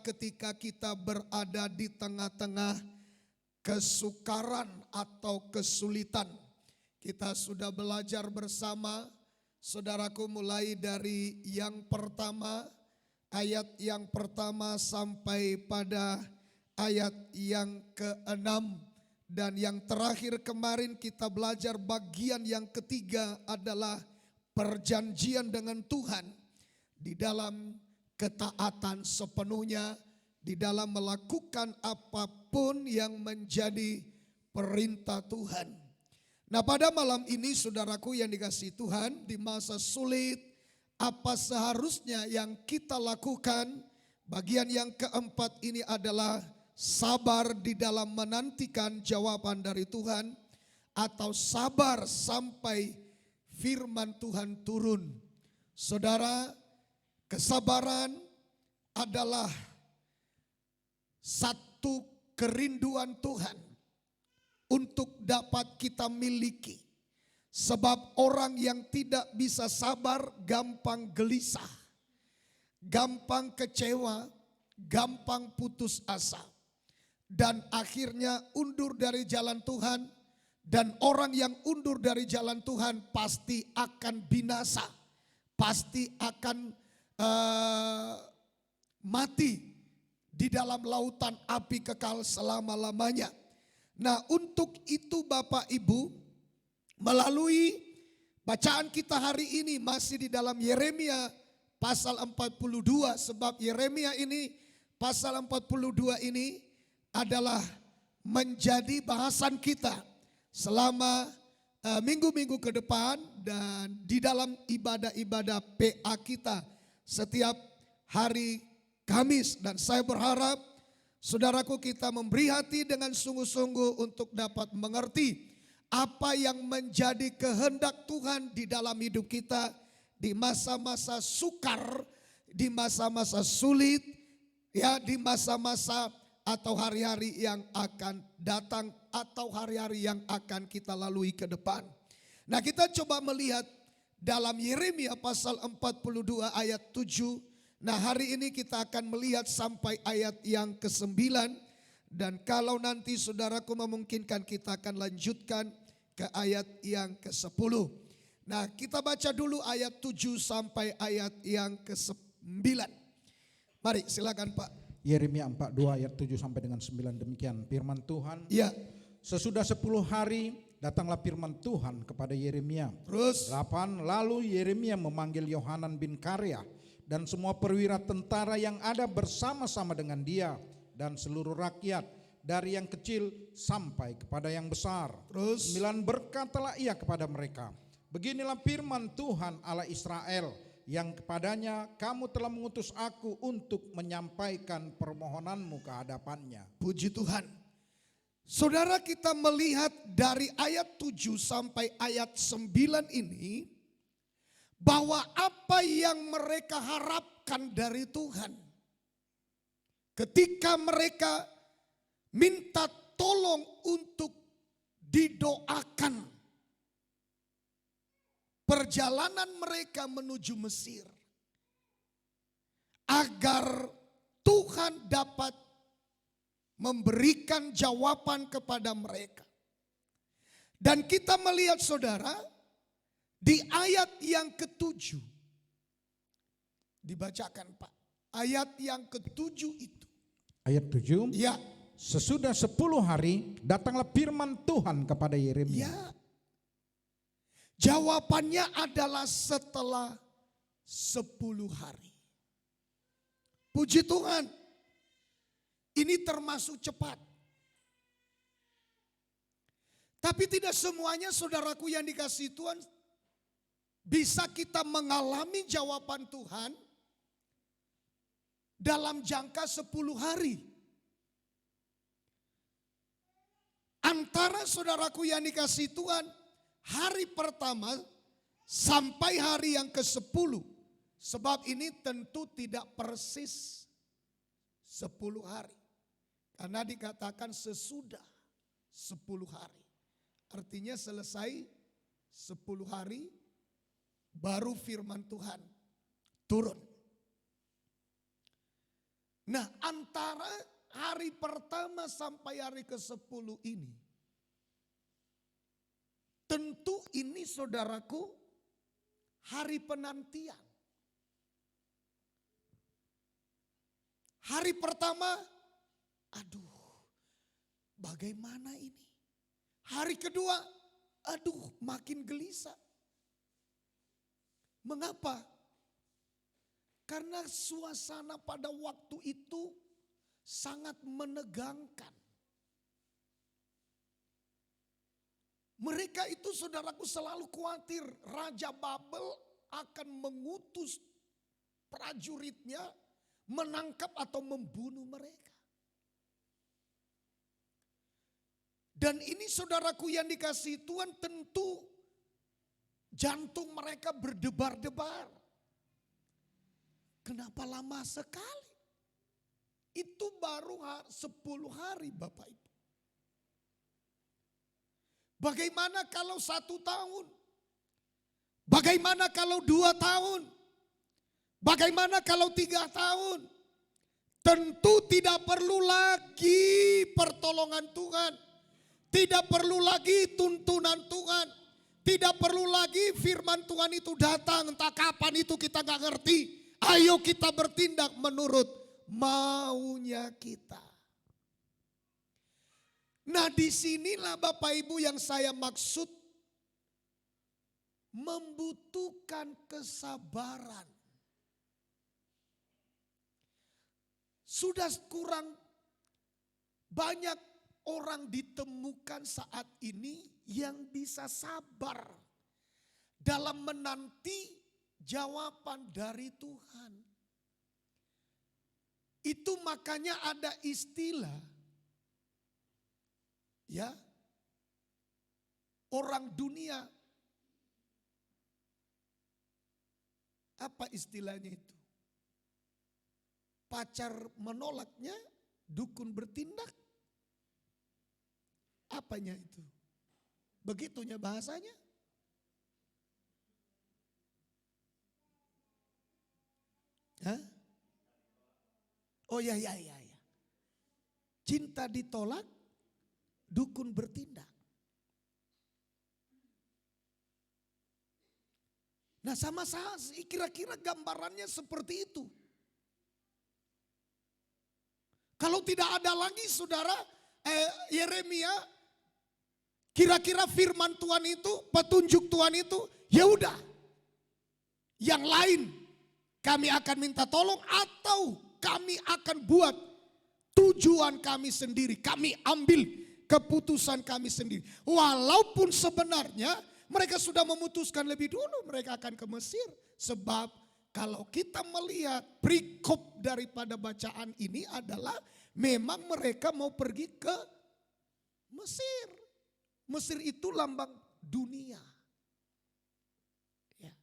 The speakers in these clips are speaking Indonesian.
ketika kita berada di tengah-tengah kesukaran atau kesulitan. Kita sudah belajar bersama, saudaraku, mulai dari yang pertama, ayat yang pertama sampai pada ayat yang ke-6. Dan yang terakhir kemarin kita belajar bagian yang ketiga adalah perjanjian dengan Tuhan di dalam ketaatan sepenuhnya, di dalam melakukan apapun yang menjadi perintah Tuhan. Nah, pada malam ini saudaraku yang dikasihi Tuhan, di masa sulit apa seharusnya yang kita lakukan? Bagian yang keempat ini adalah sabar di dalam menantikan jawaban dari Tuhan, atau sabar sampai firman Tuhan turun. Saudara, kesabaran adalah satu kerinduan Tuhan untuk dapat kita miliki. Sebab orang yang tidak bisa sabar gampang gelisah, gampang kecewa, gampang putus asa, dan akhirnya undur dari jalan Tuhan. Dan orang yang undur dari jalan Tuhan pasti akan binasa, pasti akan mati di dalam lautan api kekal selama-lamanya. Nah, untuk itu Bapak Ibu, melalui bacaan kita hari ini masih di dalam Yeremia pasal 42, sebab Yeremia ini pasal 42 ini adalah menjadi bahasan kita selama minggu-minggu ke depan dan di dalam ibadah-ibadah PA kita setiap hari Kamis. Dan saya berharap saudaraku kita memberi hati dengan sungguh-sungguh untuk dapat mengerti apa yang menjadi kehendak Tuhan di dalam hidup kita di masa-masa sukar, di masa-masa sulit, ya, di masa-masa atau hari-hari yang akan datang atau hari-hari yang akan kita lalui ke depan. Nah, kita coba melihat dalam Yeremia pasal 42 ayat 7. Nah, hari ini kita akan melihat sampai ayat yang ke-9. Dan kalau nanti saudaraku memungkinkan kita akan lanjutkan ke ayat yang ke-10. Nah, kita baca dulu ayat 7 sampai ayat yang ke-9. Mari silakan Pak. Yeremia 42 ayat 7 sampai dengan 9, demikian firman Tuhan. Ya. Sesudah 10 hari datanglah firman Tuhan kepada Yeremia. Terus 8, lalu Yeremia memanggil Yohanan bin Kareah dan semua perwira tentara yang ada bersama-sama dengan dia dan seluruh rakyat dari yang kecil sampai kepada yang besar. Terus 9, berkatalah ia kepada mereka, beginilah firman Tuhan Allah Israel, yang kepadanya kamu telah mengutus aku untuk menyampaikan permohonanmu ke hadapannya. puji Tuhan. Saudara, kita melihat dari ayat 7 sampai ayat 9 ini bahwa apa yang mereka harapkan dari Tuhan ketika mereka minta tolong untuk didoakan perjalanan mereka menuju Mesir, agar Tuhan dapat memberikan jawaban kepada mereka. Dan kita melihat saudara, di ayat yang ke-7, dibacakan Pak, ayat yang ke-7 itu. Ayat 7, Ya, sesudah 10 hari datanglah firman Tuhan kepada Yeremia. ya. Jawabannya adalah setelah 10 hari. Puji Tuhan. Ini termasuk cepat. Tapi tidak semuanya saudaraku yang dikasihi Tuhan bisa kita mengalami jawaban Tuhan dalam jangka 10 hari. Antara saudaraku yang dikasihi Tuhan, hari pertama sampai hari yang ke-10. Sebab ini tentu tidak persis 10 hari. Karena dikatakan sesudah 10 hari. Artinya selesai 10 hari baru firman Tuhan turun. Nah, antara hari pertama sampai hari ke-10 ini, tentu ini saudaraku hari penantian. Hari pertama, aduh bagaimana ini? Hari kedua, aduh makin gelisah. Mengapa? Karena suasana pada waktu itu sangat menegangkan. Mereka itu saudaraku selalu khawatir Raja Babel akan mengutus prajuritnya menangkap atau membunuh mereka. Dan ini saudaraku yang dikasihi Tuhan, tentu jantung mereka berdebar-debar. Kenapa lama sekali? Itu baru 10 hari Bapak Ibu. Bagaimana kalau 1 tahun? Bagaimana kalau 2 tahun? Bagaimana kalau 3 tahun? Tentu tidak perlu lagi pertolongan Tuhan. Tidak perlu lagi tuntunan Tuhan. Tidak perlu lagi firman Tuhan itu datang. Entah kapan itu kita gak ngerti. Ayo kita bertindak menurut maunya kita. Nah, disinilah Bapak Ibu yang saya maksud membutuhkan kesabaran. Sudah kurang banyak orang ditemukan saat ini yang bisa sabar dalam menanti jawaban dari Tuhan. Itu makanya ada istilah, ya, orang dunia, apa istilahnya itu? Pacar menolaknya, dukun bertindak. Apanya itu? Begitunya bahasanya. Hah? Oh ya. Cinta ditolak, dukun bertindak. Nah, sama saya kira-kira gambarannya seperti itu. Kalau tidak ada lagi saudara Yeremia, kira-kira firman Tuhan itu, petunjuk Tuhan itu, ya udah. Yang lain kami akan minta tolong atau kami akan buat tujuan kami sendiri. Kami ambil keputusan kami sendiri. Walaupun sebenarnya mereka sudah memutuskan lebih dulu mereka akan ke Mesir. Sebab kalau kita melihat perikop daripada bacaan ini adalah memang mereka mau pergi ke Mesir. Mesir itu lambang dunia. Ya.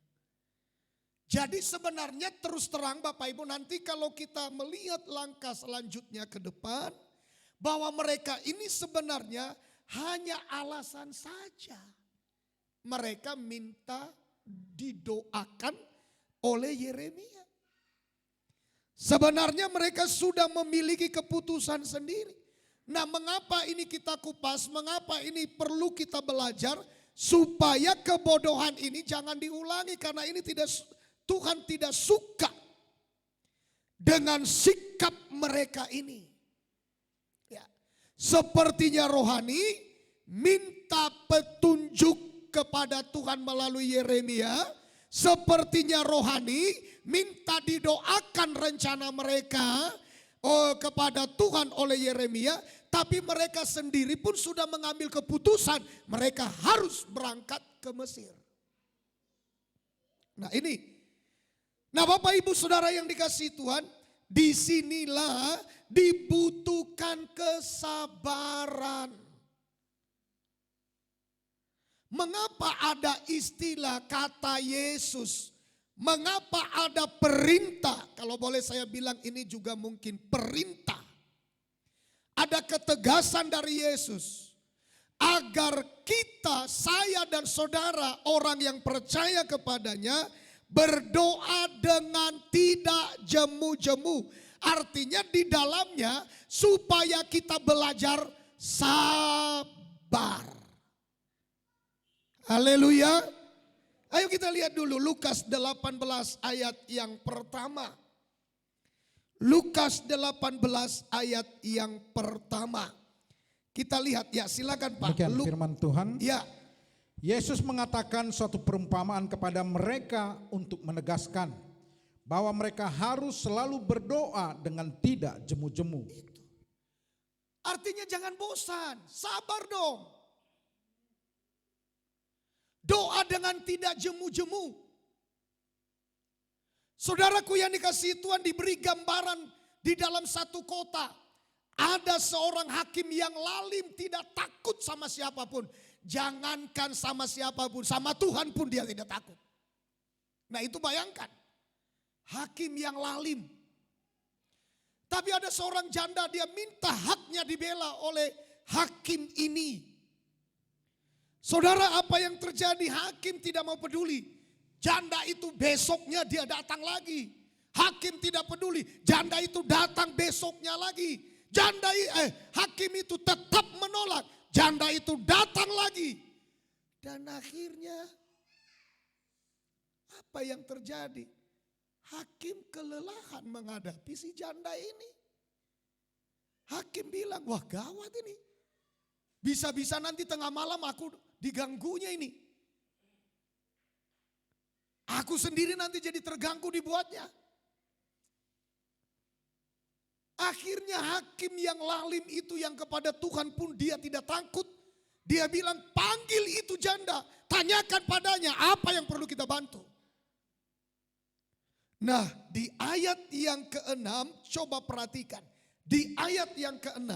Jadi sebenarnya terus terang Bapak Ibu, nanti kalau kita melihat langkah selanjutnya ke depan, bahwa mereka ini sebenarnya hanya alasan saja. Mereka minta didoakan oleh Yeremia. Sebenarnya mereka sudah memiliki keputusan sendiri. Nah, mengapa ini kita kupas, mengapa ini perlu kita belajar supaya kebodohan ini jangan diulangi, karena ini Tuhan tidak suka dengan sikap mereka ini. Ya. Sepertinya rohani minta petunjuk kepada Tuhan melalui Yeremia, sepertinya rohani minta didoakan rencana mereka kepada Tuhan oleh Yeremia, tapi mereka sendiri pun sudah mengambil keputusan mereka harus berangkat ke Mesir. Nah ini, nah Bapak Ibu Saudara yang dikasihi Tuhan, disinilah dibutuhkan kesabaran. Mengapa ada istilah kata Yesus? Mengapa ada perintah? Kalau boleh saya bilang ini juga mungkin perintah. Ada ketegasan dari Yesus. Agar kita, saya dan saudara, orang yang percaya kepadanya, berdoa dengan tidak jemu-jemu. Artinya di dalamnya supaya kita belajar sabar. Haleluya. Ayo kita lihat dulu Lukas 18 ayat yang pertama. Lukas 18 ayat yang pertama. Kita lihat ya, silakan Pak. Demikian firman Tuhan. Ya. Yesus mengatakan suatu perumpamaan kepada mereka untuk menegaskan bahwa mereka harus selalu berdoa dengan tidak jemu-jemu. Artinya jangan bosan, sabar dong. Doa dengan tidak jemu-jemu. Saudaraku yang dikasihi Tuhan, diberi gambaran di dalam satu kota. Ada seorang hakim yang lalim, tidak takut sama siapapun. Jangankan sama siapapun, sama Tuhan pun dia tidak takut. Nah itu bayangkan, hakim yang lalim. Tapi ada seorang janda, dia minta haknya dibela oleh hakim ini. Saudara, apa yang terjadi? Hakim tidak mau peduli. Janda itu besoknya dia datang lagi. Hakim tidak peduli. Janda itu datang besoknya lagi. Hakim itu tetap menolak. Janda itu datang lagi. Dan akhirnya apa yang terjadi? Hakim kelelahan menghadapi si janda ini. Hakim bilang, wah gawat ini. Bisa-bisa nanti tengah malam aku diganggunya ini. Aku sendiri nanti jadi terganggu dibuatnya. Akhirnya hakim yang lalim itu, yang kepada Tuhan pun dia tidak takut. Dia bilang, panggil itu janda, tanyakan padanya apa yang perlu kita bantu. Nah, di ayat yang ke-6 coba perhatikan. Di ayat yang ke-6,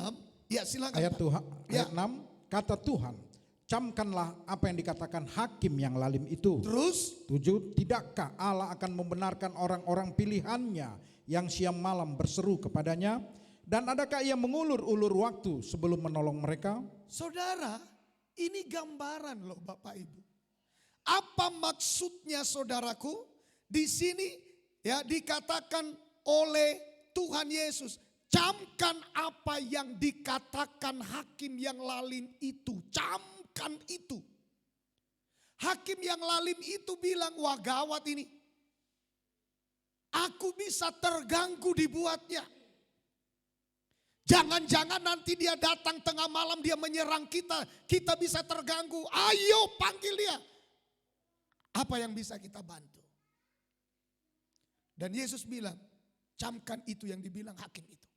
ya silakan. Ayat Pak. Tuhan, Ya. ayat 6, kata Tuhan, camkanlah apa yang dikatakan hakim yang lalim itu. Terus 7, tidakkah Allah akan membenarkan orang-orang pilihannya yang siang malam berseru kepadanya? Dan adakah ia mengulur-ulur waktu sebelum menolong mereka? saudara, ini gambaran loh Bapak Ibu. Apa maksudnya saudaraku? Di sini ya dikatakan oleh Tuhan Yesus, camkan apa yang dikatakan hakim yang lalim itu. Camkan itu. Hakim yang lalim itu bilang, wah gawat ini. Aku bisa terganggu dibuatnya. Jangan-jangan nanti dia datang tengah malam, dia menyerang kita. Kita bisa terganggu. Ayo panggil dia. Apa yang bisa kita bantu? Dan Yesus bilang, camkan itu yang dibilang hakim itu.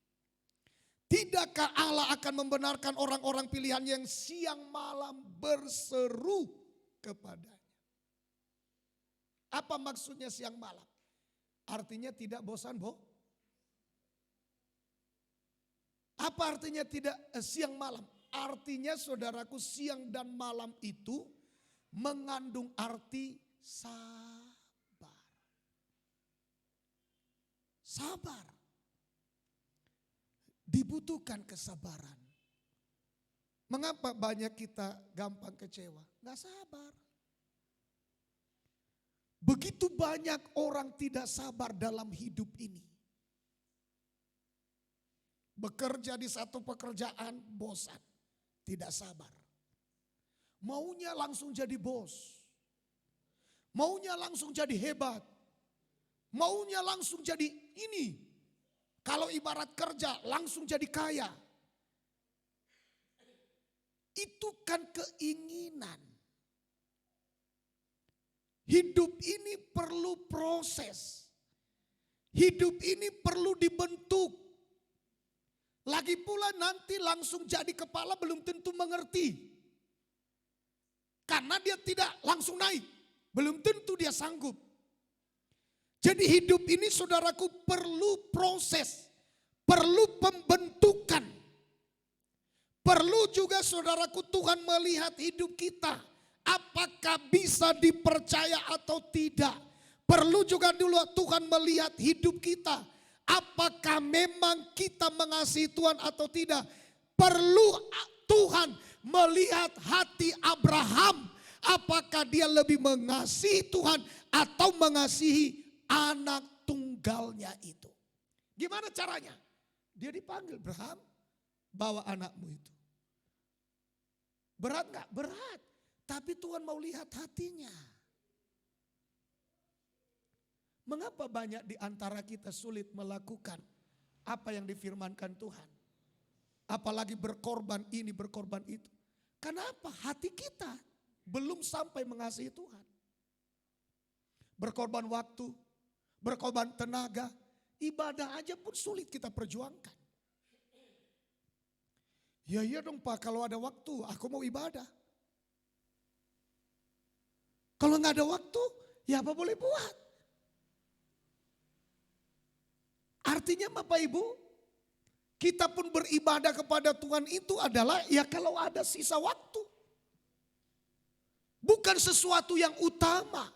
Tidakkah Allah akan membenarkan orang-orang pilihan yang siang malam berseru kepadanya? Apa maksudnya siang malam? Artinya tidak bosan, Apa artinya tidak siang malam? Artinya saudaraku, siang dan malam itu mengandung arti sabar. Sabar. Dibutuhkan kesabaran. Mengapa banyak kita gampang kecewa? Gak sabar. Begitu banyak orang tidak sabar dalam hidup ini. Bekerja di satu pekerjaan, bosan, tidak sabar. Maunya langsung jadi bos. Maunya langsung jadi hebat. Maunya langsung jadi ini. Kalau ibarat kerja langsung jadi kaya. Itu kan keinginan. Hidup ini perlu proses. Hidup ini perlu dibentuk. Lagi pula nanti langsung jadi kepala belum tentu mengerti. Karena dia tidak langsung naik. Belum tentu dia sanggup. Jadi hidup ini saudaraku perlu proses. Perlu pembentukan. Perlu juga saudaraku Tuhan melihat hidup kita. Apakah bisa dipercaya atau tidak. Perlu juga dulu Tuhan melihat hidup kita. Apakah memang kita mengasihi Tuhan atau tidak. Perlu Tuhan melihat hati Abraham. Apakah dia lebih mengasihi Tuhan atau mengasihi anak tunggalnya itu. Gimana caranya? Dia dipanggil, Abraham, bawa anakmu itu. Berat gak? Berat. Tapi Tuhan mau lihat hatinya. Mengapa banyak di antara kita sulit melakukan apa yang difirmankan Tuhan? Apalagi berkorban ini, berkorban itu. Kenapa? Hati kita belum sampai mengasihi Tuhan. Berkorban waktu, berkorban tenaga, ibadah aja pun sulit kita perjuangkan. Ya iya dong Pak, kalau ada waktu aku mau ibadah. Kalau nggak ada waktu, ya apa boleh buat. Artinya Bapak Ibu, kita pun beribadah kepada Tuhan itu adalah ya kalau ada sisa waktu. Bukan sesuatu yang utama.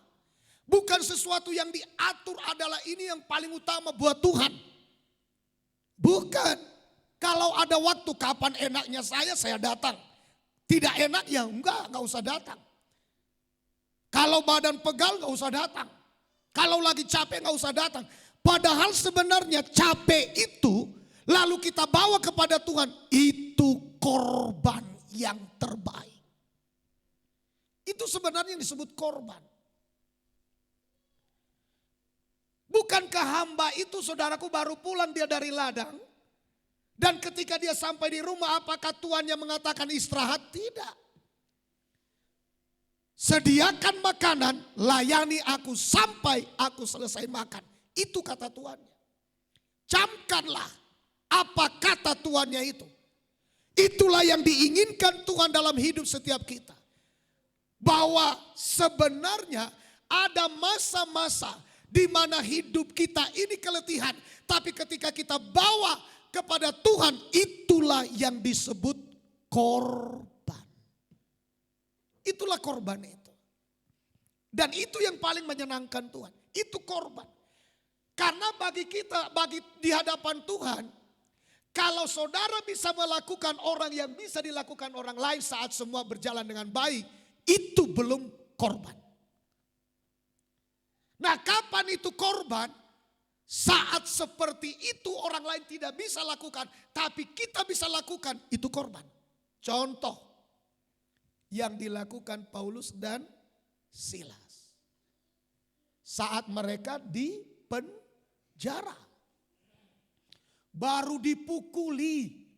Bukan sesuatu yang diatur adalah ini yang paling utama buat Tuhan. Bukan. Kalau ada waktu kapan enaknya saya datang. Tidak enak ya enggak usah datang. Kalau badan pegal enggak usah datang. Kalau lagi capek enggak usah datang. Padahal sebenarnya capek itu lalu kita bawa kepada Tuhan. Itu korban yang terbaik. Itu sebenarnya yang disebut korban. Bukankah hamba itu saudaraku baru pulang dia dari ladang. Dan ketika dia sampai di rumah apakah tuannya mengatakan istirahat? Tidak. Sediakan makanan, layani aku sampai aku selesai makan. Itu kata tuannya. Camkanlah apa kata tuannya itu. Itulah yang diinginkan Tuhan dalam hidup setiap kita. Bahwa sebenarnya ada masa-masa di mana hidup kita ini keletihan. Tapi ketika kita bawa kepada Tuhan, itulah yang disebut korban. Itulah korban itu. Dan itu yang paling menyenangkan Tuhan. Itu korban. Karena bagi kita, bagi di hadapan Tuhan, kalau saudara bisa melakukan orang yang bisa dilakukan orang lain saat semua berjalan dengan baik, itu belum korban. Nah, kapan itu korban? Saat seperti itu orang lain tidak bisa lakukan, tapi kita bisa lakukan, itu korban. Contoh yang dilakukan Paulus dan Silas. Saat mereka di penjara. Baru dipukuli,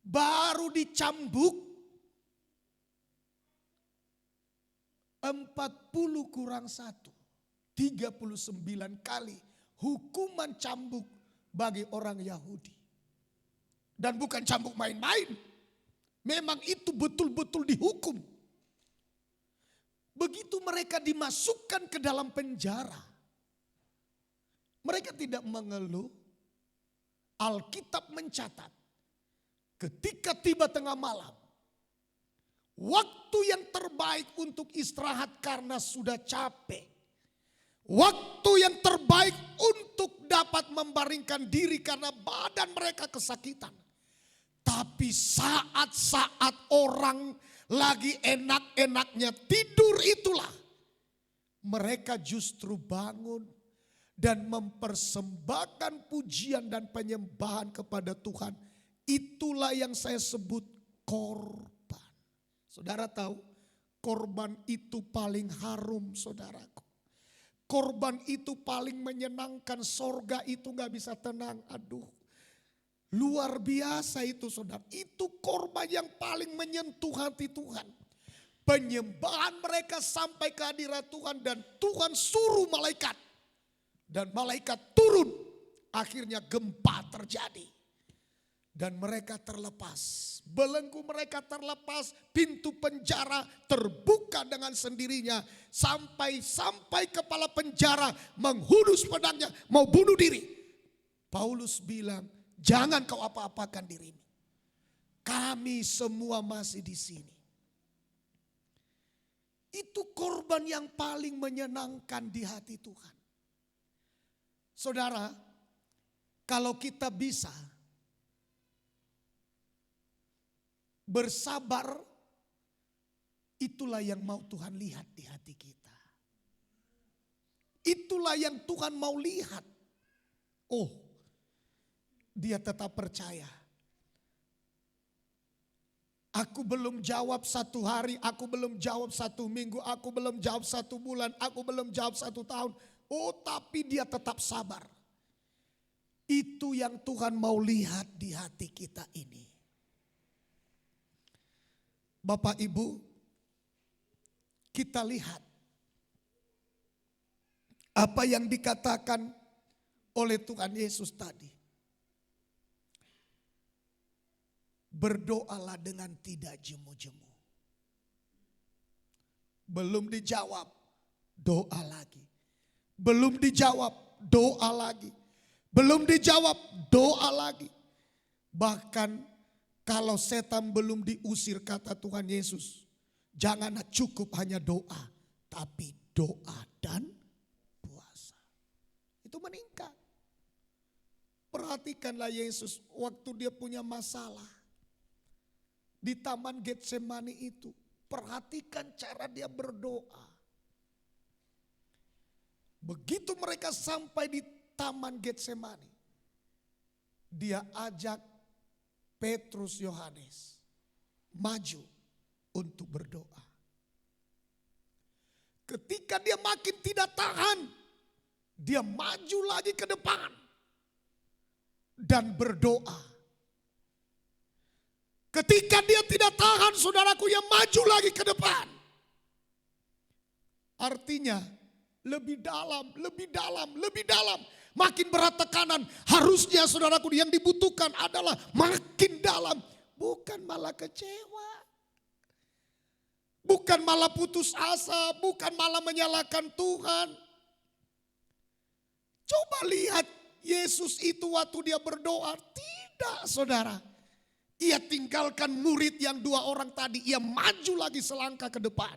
baru dicambuk. 40 kurang 1, 39 kali hukuman cambuk bagi orang Yahudi. Dan bukan cambuk main-main. Memang itu betul-betul dihukum. Begitu mereka dimasukkan ke dalam penjara. Mereka tidak mengeluh. Alkitab mencatat. Ketika tiba tengah malam. Waktu yang terbaik untuk istirahat karena sudah capek. Waktu yang terbaik untuk dapat membaringkan diri karena badan mereka kesakitan. Tapi saat-saat orang lagi enak-enaknya tidur itulah. Mereka justru bangun dan mempersembahkan pujian dan penyembahan kepada Tuhan. Itulah yang saya sebut korban. Saudara tahu korban itu paling harum saudaraku. Korban itu paling menyenangkan, sorga itu gak bisa tenang. Aduh, luar biasa itu saudara. Itu korban yang paling menyentuh hati Tuhan. Penyembahan mereka sampai ke hadirat Tuhan dan Tuhan suruh malaikat. Dan malaikat turun, akhirnya gempa terjadi. Dan mereka terlepas. Belenggu mereka terlepas, pintu penjara terbuka dengan sendirinya. Sampai kepala penjara menghunus pedangnya mau bunuh diri. Paulus bilang, jangan kau apa-apakan dirimu. Kami semua masih di sini. Itu korban yang paling menyenangkan di hati Tuhan. Saudara, kalau kita bisa bersabar, itulah yang mau Tuhan lihat di hati kita. Itulah yang Tuhan mau lihat. Oh, dia tetap percaya. Aku belum jawab 1 hari, aku belum jawab 1 minggu, aku belum jawab 1 bulan, aku belum jawab 1 tahun. Oh, tapi dia tetap sabar. Itu yang Tuhan mau lihat di hati kita ini. Bapak Ibu, kita lihat apa yang dikatakan oleh Tuhan Yesus tadi. Berdoalah dengan tidak jemu-jemu. Belum dijawab, doa lagi. Belum dijawab, doa lagi. Belum dijawab, doa lagi. Bahkan kalau setan belum diusir, kata Tuhan Yesus, janganlah cukup hanya doa, tapi doa dan puasa. Itu meningkat. Perhatikanlah Yesus waktu dia punya masalah di Taman Getsemani itu. Perhatikan cara dia berdoa. Begitu mereka sampai di Taman Getsemani, dia ajak Petrus, Yohanes maju untuk berdoa. Ketika dia makin tidak tahan, dia maju lagi ke depan dan berdoa. Ketika dia tidak tahan, saudaraku, yang maju lagi ke depan. Artinya lebih dalam, lebih dalam, lebih dalam. Makin berat tekanan, harusnya saudaraku yang dibutuhkan adalah makin dalam. Bukan malah kecewa. Bukan malah putus asa, bukan malah menyalahkan Tuhan. Coba lihat Yesus itu waktu dia berdoa. Tidak, saudara. Ia tinggalkan murid yang 2 orang tadi. Ia maju lagi selangkah ke depan.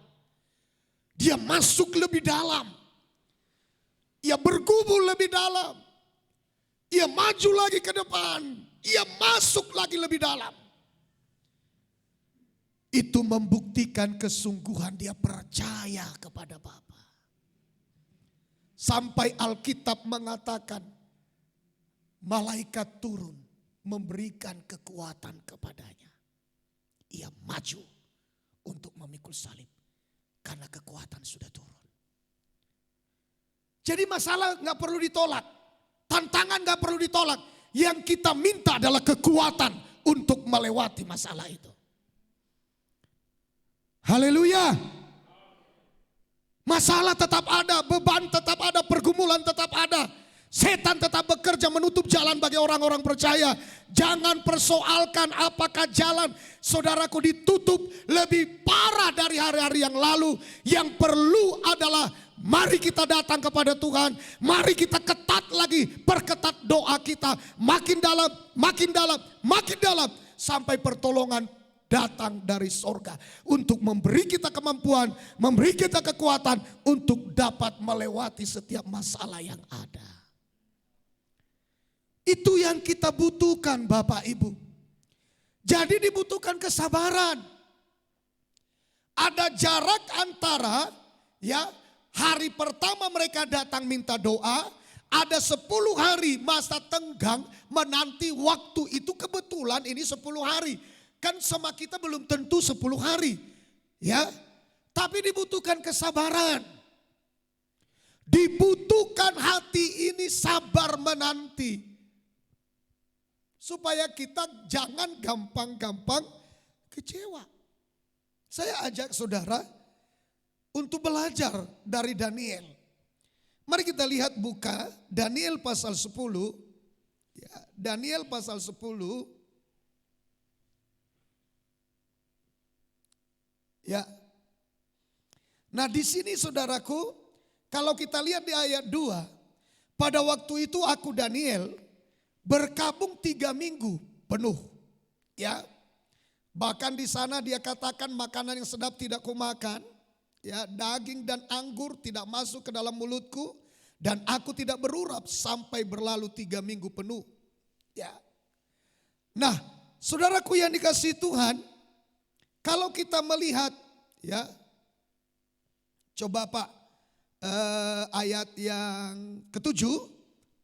Dia masuk lebih dalam. Ia bergumul lebih dalam. Ia maju lagi ke depan. Ia masuk lagi lebih dalam. Itu membuktikan kesungguhan dia percaya kepada Bapa. Sampai Alkitab mengatakan malaikat turun memberikan kekuatan kepadanya. Ia maju untuk memikul salib karena kekuatan sudah turun. Jadi masalah gak perlu ditolak. Tantangan gak perlu ditolak. Yang kita minta adalah kekuatan untuk melewati masalah itu. Haleluya. Masalah tetap ada, beban tetap ada, pergumulan tetap ada. Setan tetap bekerja menutup jalan bagi orang-orang percaya. Jangan persoalkan apakah jalan saudaraku ditutup lebih parah dari hari-hari yang lalu. Yang perlu adalah mari kita datang kepada Tuhan. Mari kita ketat lagi, perketat doa kita. Makin dalam, makin dalam, makin dalam. Sampai pertolongan datang dari sorga. Untuk memberi kita kemampuan, memberi kita kekuatan. Untuk dapat melewati setiap masalah yang ada. Itu yang kita butuhkan Bapak Ibu. Jadi dibutuhkan kesabaran. Ada jarak antara ya hari pertama mereka datang minta doa. Ada 10 hari masa tenggang menanti waktu itu, kebetulan ini 10 hari. Kan sama kita belum tentu 10 hari. Ya, tapi dibutuhkan kesabaran. Dibutuhkan hati ini sabar menanti. Supaya kita jangan gampang-gampang kecewa. Saya ajak saudara untuk belajar dari Daniel. Mari kita lihat, buka Daniel pasal 10. Ya, Daniel pasal 10. Ya. Nah, di sini saudaraku, kalau kita lihat di ayat 2, pada waktu itu aku Daniel berkabung 3 minggu penuh. Ya. Bahkan di sana dia katakan makanan yang sedap tidak kumakan. Ya, daging dan anggur tidak masuk ke dalam mulutku. Dan aku tidak berurap sampai berlalu 3 minggu penuh. Ya. Nah, saudaraku yang dikasihi Tuhan, kalau kita melihat, ya, coba Pak ayat yang ke-7,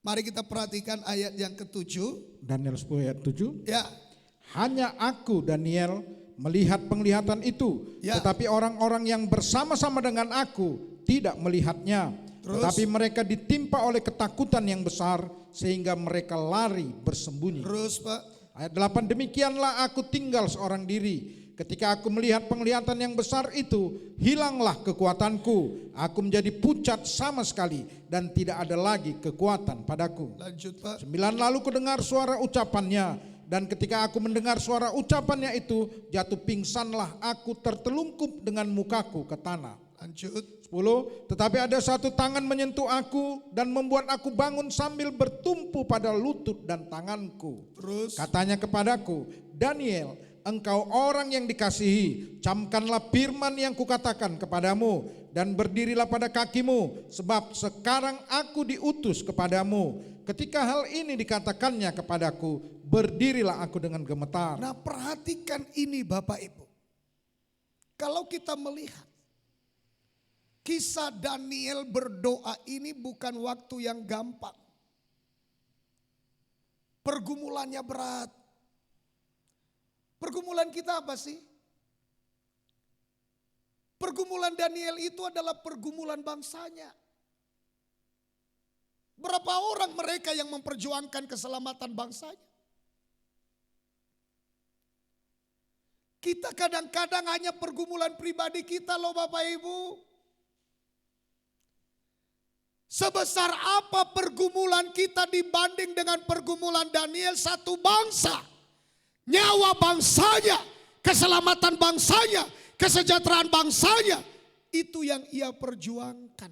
Mari kita perhatikan ayat yang ke-7. Daniel 10 ayat 7. Ya, Hanya aku Daniel melihat penglihatan itu, Ya. tetapi orang-orang yang bersama-sama dengan aku tidak melihatnya. Terus? Tetapi mereka ditimpa oleh ketakutan yang besar sehingga mereka lari bersembunyi. terus Pak. Ayat 8, demikianlah aku tinggal seorang diri. Ketika aku melihat penglihatan yang besar itu, hilanglah kekuatanku. Aku menjadi pucat sama sekali dan tidak ada lagi kekuatan padaku. Lanjut Pak. 9, lalu kudengar suara ucapannya. Dan ketika aku mendengar suara ucapannya itu, jatuh pingsanlah aku tertelungkup dengan mukaku ke tanah. Lanjut. 10, tetapi ada satu tangan menyentuh aku dan membuat aku bangun sambil bertumpu pada lutut dan tanganku. Terus. Katanya kepadaku, Daniel, engkau orang yang dikasihi, camkanlah firman yang kukatakan kepadamu dan berdirilah pada kakimu, sebab sekarang aku diutus kepadamu. Ketika hal ini dikatakannya kepadaku, berdirilah aku dengan gemetar. Nah, perhatikan ini Bapak Ibu. Kalau kita melihat kisah Daniel berdoa ini bukan waktu yang gampang. Pergumulannya berat. Pergumulan kita apa sih? Pergumulan Daniel itu adalah pergumulan bangsanya. Berapa orang mereka yang memperjuangkan keselamatan bangsanya? Kita kadang-kadang hanya pergumulan pribadi kita loh Bapak Ibu. Sebesar apa pergumulan kita dibanding dengan pergumulan Daniel, satu bangsa. Nyawa bangsanya, keselamatan bangsanya, kesejahteraan bangsanya. Itu yang ia perjuangkan.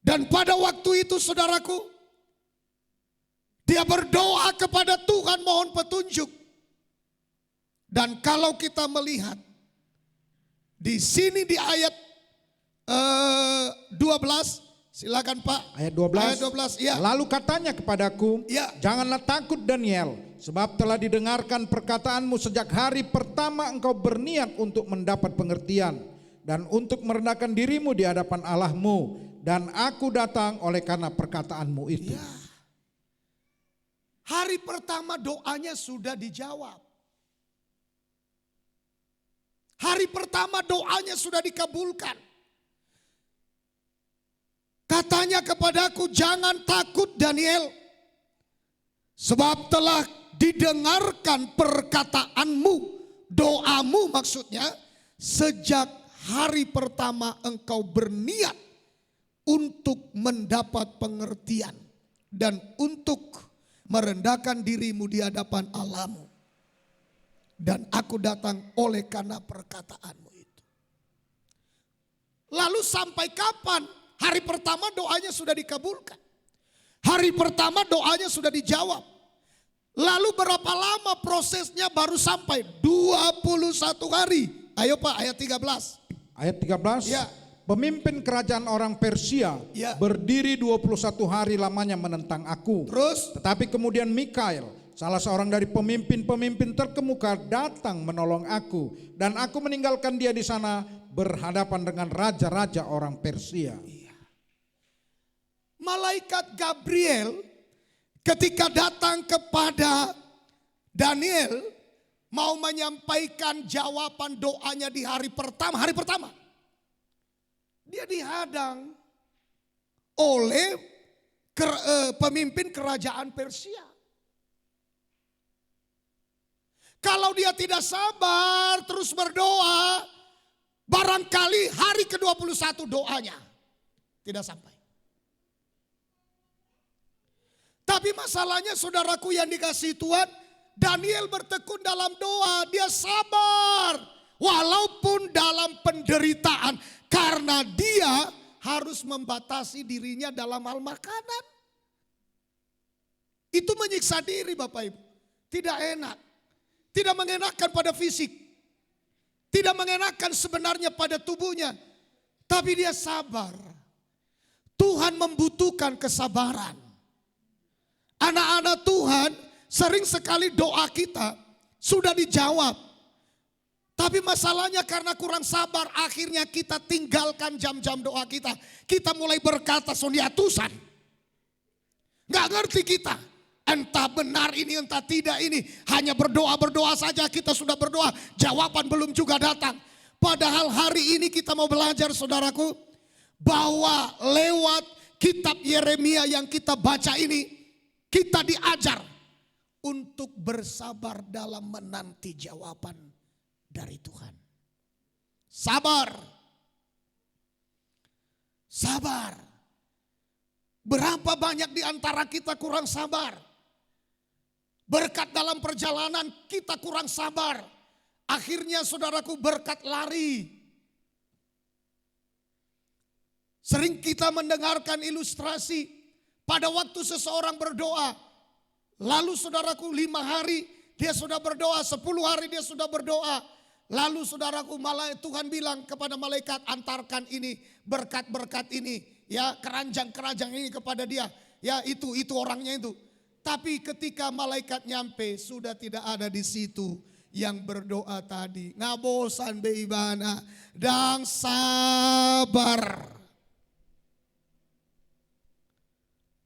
Dan pada waktu itu saudaraku, dia berdoa kepada Tuhan mohon petunjuk. Dan kalau kita melihat di sini di ayat 12, silakan Pak. Ayat 12. Ayat 12, ya. Lalu katanya kepadaku, Ya. janganlah takut Daniel, sebab telah didengarkan perkataanmu sejak hari pertama engkau berniat untuk mendapat pengertian dan untuk merendahkan dirimu di hadapan Allahmu, dan aku datang oleh karena perkataanmu itu. Ya. Hari pertama doanya sudah dijawab. Hari pertama doanya sudah dikabulkan. Katanya kepadaku, jangan takut Daniel, sebab telah didengarkan perkataanmu, doamu maksudnya, sejak hari pertama engkau berniat untuk mendapat pengertian dan untuk merendahkan dirimu di hadapan Allahmu. Dan aku datang oleh karena perkataanmu itu. Lalu sampai kapan? Hari pertama doanya sudah dikabulkan. Hari pertama doanya sudah dijawab. Lalu berapa lama prosesnya baru sampai? 21 hari. Ayo Pak, ayat 13. Ayat 13. Ya. Pemimpin kerajaan orang Persia Ya. berdiri 21 hari lamanya menentang aku. Terus? Tetapi kemudian Mikael, salah seorang dari pemimpin-pemimpin terkemuka, datang menolong aku. Dan aku meninggalkan dia di sana berhadapan dengan raja-raja orang Persia. Malaikat Gabriel ketika datang kepada Daniel mau menyampaikan jawaban doanya di hari pertama. Dia dihadang oleh pemimpin kerajaan Persia. Kalau dia tidak sabar terus berdoa, barangkali hari ke-21 doanya tidak sampai. Tapi masalahnya saudaraku yang dikasihi Tuhan, Daniel bertekun dalam doa, dia sabar walaupun dalam penderitaan karena dia harus membatasi dirinya dalam hal makanan. Itu menyiksa diri Bapak Ibu, tidak enak, tidak mengenakan pada fisik, tidak mengenakan sebenarnya pada tubuhnya, tapi dia sabar. Tuhan membutuhkan kesabaran. Anak-anak Tuhan, sering sekali doa kita sudah dijawab. Tapi masalahnya karena kurang sabar, akhirnya kita tinggalkan jam-jam doa kita. Kita mulai berkata Sonia Tusan. Gak ngerti kita. Entah benar ini, entah tidak ini. Hanya berdoa-berdoa saja, kita sudah berdoa. Jawaban belum juga datang. Padahal hari ini kita mau belajar saudaraku. Bahwa lewat kitab Yeremia yang kita baca ini. Kita diajar untuk bersabar dalam menanti jawaban dari Tuhan. Sabar. Sabar. Berapa banyak di antara kita kurang sabar. Berkat dalam perjalanan kita kurang sabar. Akhirnya saudaraku berkat lari. Sering kita mendengarkan ilustrasi pada waktu seseorang berdoa. Lalu saudaraku 5 hari dia sudah berdoa, 10 hari dia sudah berdoa. Lalu saudaraku malah Tuhan bilang kepada malaikat, antarkan ini berkat-berkat ini. Ya keranjang-keranjang ini kepada dia. Ya itu orangnya itu. Tapi ketika malaikat nyampe sudah tidak ada di situ yang berdoa tadi. Ngabosan beibana dan sabar.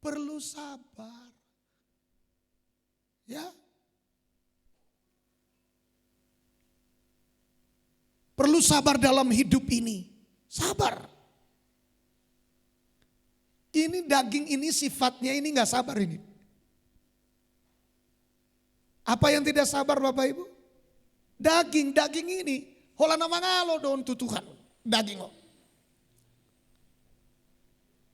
Perlu sabar. Ya. Perlu sabar dalam hidup ini. Sabar. Ini daging ini sifatnya ini gak sabar ini. Apa yang tidak sabar Bapak Ibu? Daging ini. Hola nama ngalo don tutuhan. Daging oh.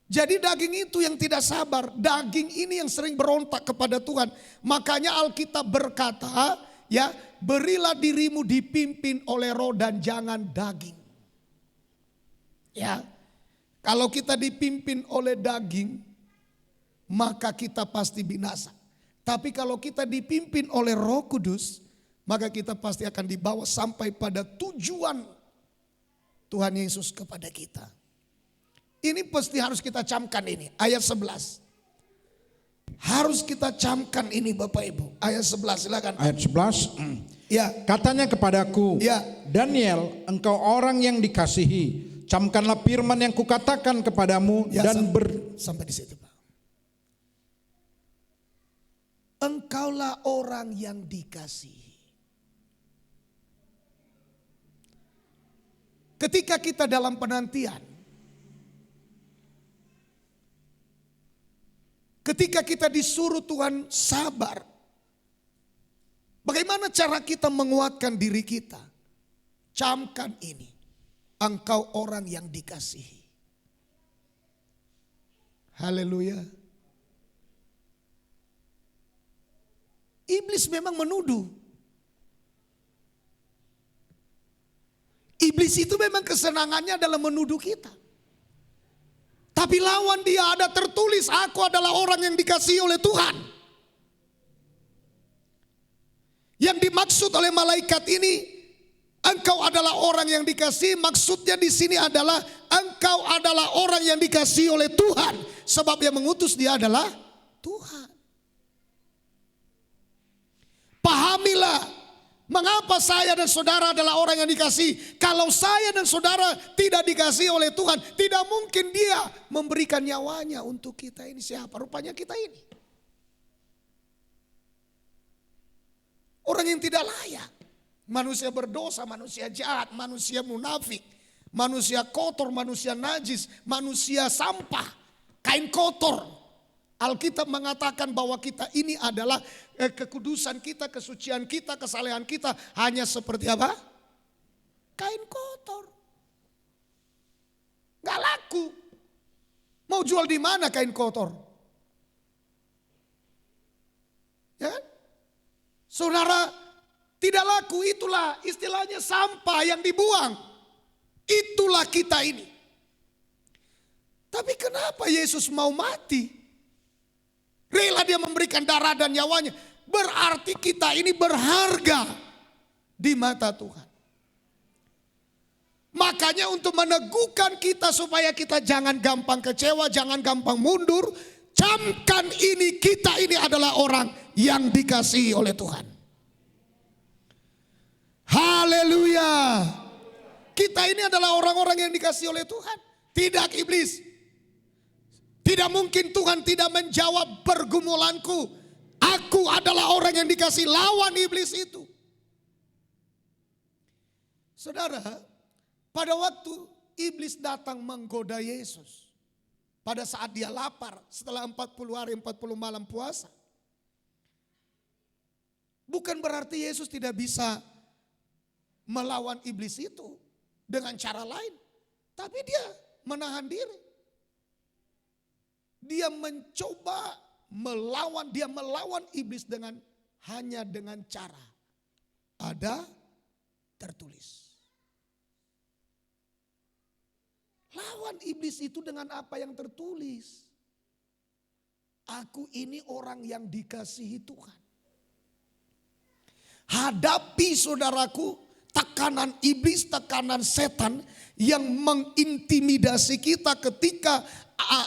Jadi daging itu yang tidak sabar. Daging ini yang sering berontak kepada Tuhan. Makanya Alkitab berkata, ya, berilah dirimu dipimpin oleh roh dan jangan daging. Ya. Kalau kita dipimpin oleh daging, maka kita pasti binasa. Tapi kalau kita dipimpin oleh Roh Kudus, maka kita pasti akan dibawa sampai pada tujuan Tuhan Yesus kepada kita. Ini pasti harus kita camkan ini, ayat 11. Harus kita camkan ini Bapak Ibu. Ayat 11 silakan. Ayat 11. Ya. Katanya kepadaku, Ya. Daniel, engkau orang yang dikasihi. Camkanlah firman yang kukatakan kepadamu Ya, dan sampai di situ Pak. Engkaulah orang yang dikasihi. Ketika kita dalam penantian, ketika kita disuruh Tuhan sabar, bagaimana cara kita menguatkan diri kita? Camkan ini, engkau orang yang dikasihi. Haleluya. Iblis memang menuduh. Iblis itu memang kesenangannya adalah menuduh kita. Tapi lawan dia ada tertulis, aku adalah orang yang dikasihi oleh Tuhan. Yang dimaksud oleh malaikat ini, engkau adalah orang yang dikasihi, maksudnya di sini adalah engkau adalah orang yang dikasihi oleh Tuhan. Sebab yang mengutus dia adalah Tuhan. Pahamilah mengapa saya dan saudara adalah orang yang dikasihi. Kalau saya dan saudara tidak dikasihi oleh Tuhan, tidak mungkin dia memberikan nyawanya untuk kita ini. Siapa? Rupanya kita ini. Orang yang tidak layak. Manusia berdosa, manusia jahat, manusia munafik, manusia kotor, manusia najis, manusia sampah, kain kotor. Alkitab mengatakan bahwa kita ini adalah kekudusan kita, kesucian kita, kesalehan kita hanya seperti apa? Kain kotor. Gak laku. Mau jual di mana kain kotor? Ya kan? Saudara, tidak laku, itulah istilahnya sampah yang dibuang. Itulah kita ini. Tapi kenapa Yesus mau mati? Rela dia memberikan darah dan nyawanya. Berarti kita ini berharga di mata Tuhan. Makanya untuk meneguhkan kita supaya kita jangan gampang kecewa, jangan gampang mundur. Camkan ini, kita ini adalah orang yang dikasihi oleh Tuhan. Haleluya. Kita ini adalah orang-orang yang dikasih oleh Tuhan. Tidak iblis. Tidak mungkin Tuhan tidak menjawab pergumulanku. Aku adalah orang yang dikasih, lawan iblis itu. Saudara, pada waktu iblis datang menggoda Yesus. Pada saat dia lapar setelah 40 hari 40 malam puasa. Bukan berarti Yesus tidak bisa melawan iblis itu dengan cara lain. Tapi dia menahan diri. Dia mencoba melawan iblis hanya dengan cara ada tertulis. Lawan iblis itu dengan apa yang tertulis. Aku ini orang yang dikasihi Tuhan. Hadapi saudaraku tekanan iblis, tekanan setan yang mengintimidasi kita ketika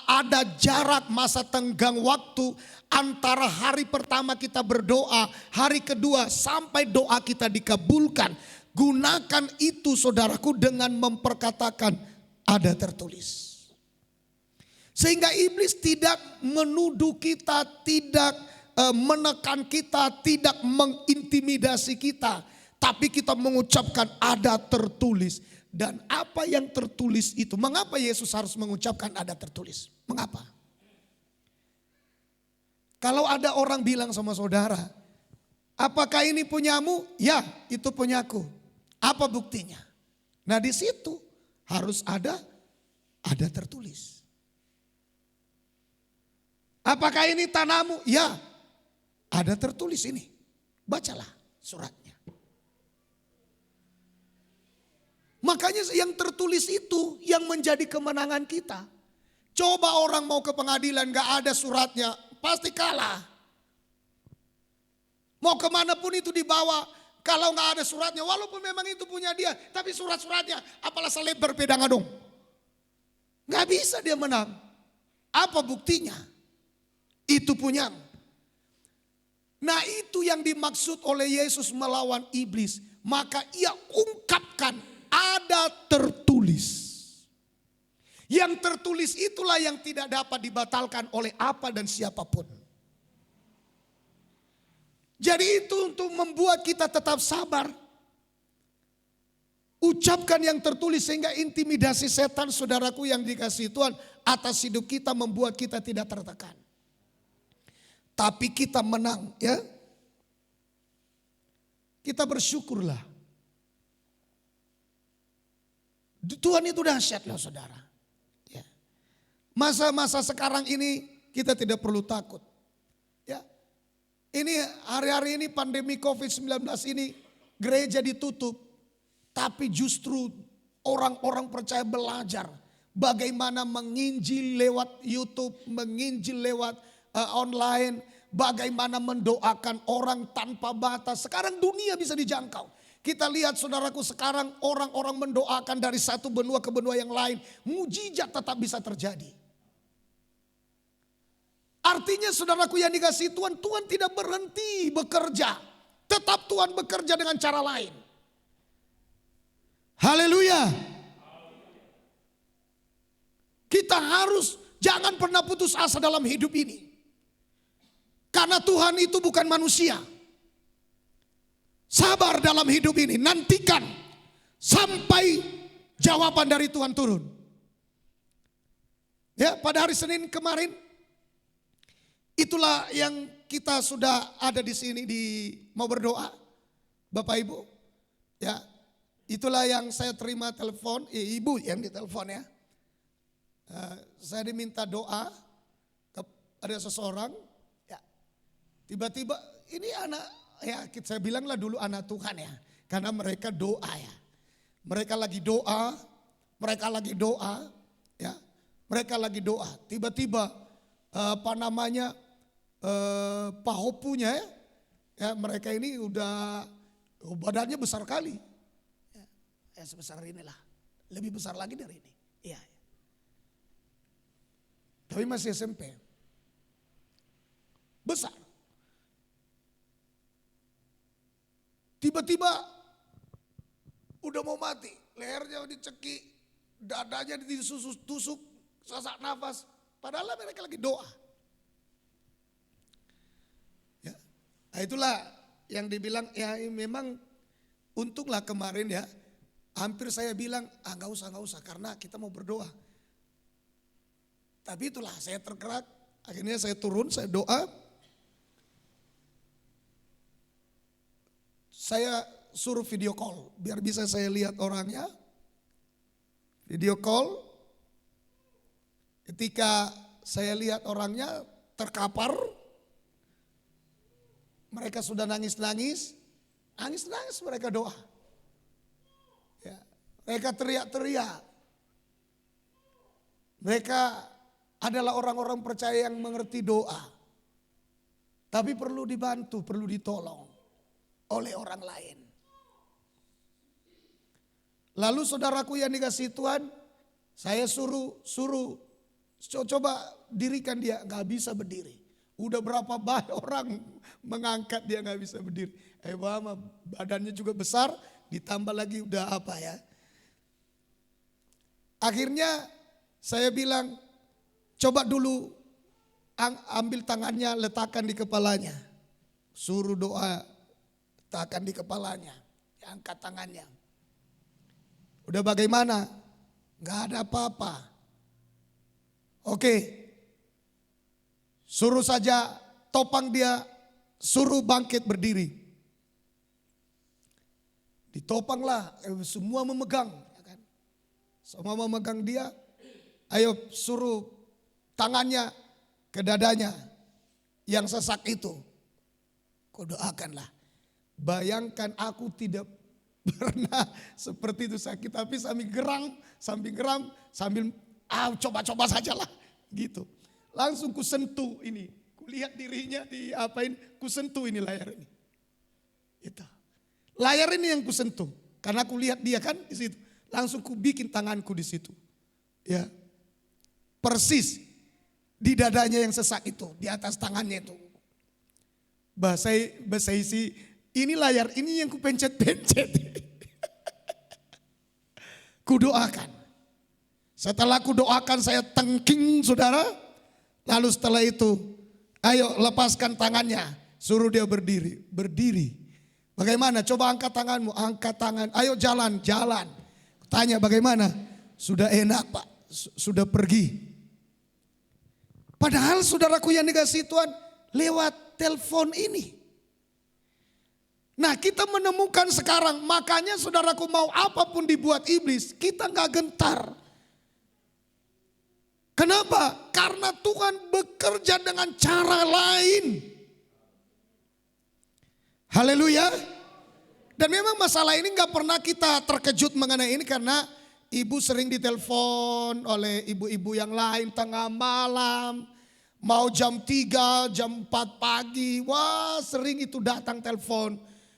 ada jarak masa tenggang waktu antara hari pertama kita berdoa, hari kedua sampai doa kita dikabulkan. Gunakan itu saudaraku dengan memperkatakan ada tertulis. Sehingga iblis tidak menuduh kita, tidak menekan kita, tidak mengintimidasi kita. Tapi kita mengucapkan ada tertulis. Dan apa yang tertulis itu, mengapa Yesus harus mengucapkan ada tertulis? Mengapa? Kalau ada orang bilang sama saudara, apakah ini punyamu? Ya, itu punyaku. Apa buktinya? Nah di situ harus ada tertulis. Apakah ini tanahmu? Ya, ada tertulis ini. Bacalah suratnya. Makanya yang tertulis itu yang menjadi kemenangan kita. Coba orang mau ke pengadilan gak ada suratnya, pasti kalah. Mau kemanapun itu dibawa, kalau gak ada suratnya, walaupun memang itu punya dia, tapi surat-suratnya apalah selebar pedang dong. Gak bisa dia menang. Apa buktinya? Itu punya. Nah itu yang dimaksud oleh Yesus melawan iblis. Maka ia ungkapkan ada tertulis. Yang tertulis itulah yang tidak dapat dibatalkan oleh apa dan siapapun. Jadi itu untuk membuat kita tetap sabar. Ucapkan yang tertulis sehingga intimidasi setan saudaraku yang dikasihi Tuhan atas hidup kita membuat kita tidak tertekan. Tapi kita menang ya. Kita bersyukurlah. Tuhan itu dahsyat loh saudara. Ya. Masa-masa sekarang ini kita tidak perlu takut. Ya. Ini hari-hari ini pandemi COVID-19 ini gereja ditutup. Tapi justru orang-orang percaya belajar bagaimana menginjil lewat YouTube, menginjil lewat online, bagaimana mendoakan orang tanpa batas. Sekarang dunia bisa dijangkau. Kita lihat saudaraku sekarang orang-orang mendoakan dari satu benua ke benua yang lain. Mujizat tetap bisa terjadi. Artinya saudaraku yang dikasihi Tuhan, Tuhan tidak berhenti bekerja. Tetap Tuhan bekerja dengan cara lain. Haleluya. Kita harus jangan pernah putus asa dalam hidup ini. Karena Tuhan itu bukan manusia. Sabar dalam hidup ini, nantikan sampai jawaban dari Tuhan turun. Ya, pada hari Senin kemarin itulah yang kita sudah ada di sini mau berdoa, Bapak Ibu. Ya, itulah yang saya terima telepon, ibu yang ditelepon ya. Saya diminta doa ada seseorang, ya, tiba-tiba ini anak. Ya saya bilanglah dulu anak Tuhan ya. Karena mereka doa ya. Mereka lagi doa. Ya. Mereka lagi doa. Tiba-tiba pahopunya ya. Ya mereka ini udah badannya besar kali. Ya sebesar inilah. Lebih besar lagi dari ini. Iya. Tapi masih SMP. Besar. Tiba-tiba udah mau mati, lehernya dicekik, dadanya ditusuk, sesak nafas. Padahal mereka lagi doa. Ya. Nah itulah yang dibilang ya memang untunglah kemarin ya. Hampir saya bilang nggak usah karena kita mau berdoa. Tapi itulah saya tergerak, akhirnya saya turun, saya doa. Saya suruh video call biar bisa saya lihat orangnya. Video call. Ketika saya lihat orangnya terkapar, mereka sudah nangis mereka doa. Ya, mereka teriak-teriak. Mereka adalah orang-orang percaya yang mengerti doa. Tapi perlu dibantu, perlu ditolong oleh orang lain. Lalu saudaraku yang dikasih Tuhan, saya suruh coba dirikan dia, nggak bisa berdiri. Udah berapa banyak orang mengangkat dia nggak bisa berdiri. Mama badannya juga besar, ditambah lagi udah apa ya. Akhirnya saya bilang, coba dulu ambil tangannya, letakkan di kepalanya. Suruh doa, letakkan di kepalanya, angkat tangannya. Udah bagaimana? Nggak ada apa-apa. Oke, suruh saja topang dia, suruh bangkit berdiri. Ditopanglah, semua memegang. Ya kan? Semua memegang dia, ayo suruh tangannya ke dadanya yang sesak itu. Kau doakanlah. Bayangkan aku tidak pernah seperti itu sakit, tapi sambil geram, sambil coba-coba sajalah gitu. Langsung kusentuh ini, kulihat dirinya diapain, kusentuh ini layar ini. Itu. Layar ini yang kusentuh, karena kulihat dia kan di situ. Langsung kubikin tanganku di situ. Ya. Persis di dadanya yang sesak itu, di atas tangannya itu. Bahasa isi, ini layar ini yang kupencet-pencet. Kudoakan. Setelah kudoakan saya tengking saudara. Lalu setelah itu ayo lepaskan tangannya. Suruh dia berdiri. Berdiri. Bagaimana? Coba angkat tanganmu. Angkat tangan. Ayo jalan. Tanya bagaimana? Sudah enak Pak. Sudah pergi. Padahal saudaraku yang dikasih Tuhan lewat telepon ini. Nah kita menemukan sekarang, makanya saudaraku mau apapun dibuat iblis, kita gak gentar. Kenapa? Karena Tuhan bekerja dengan cara lain. Haleluya. Dan memang masalah ini gak pernah kita terkejut mengenai ini karena ibu sering ditelepon oleh ibu-ibu yang lain tengah malam. Mau jam 3, jam 4 pagi, wah sering itu datang telepon.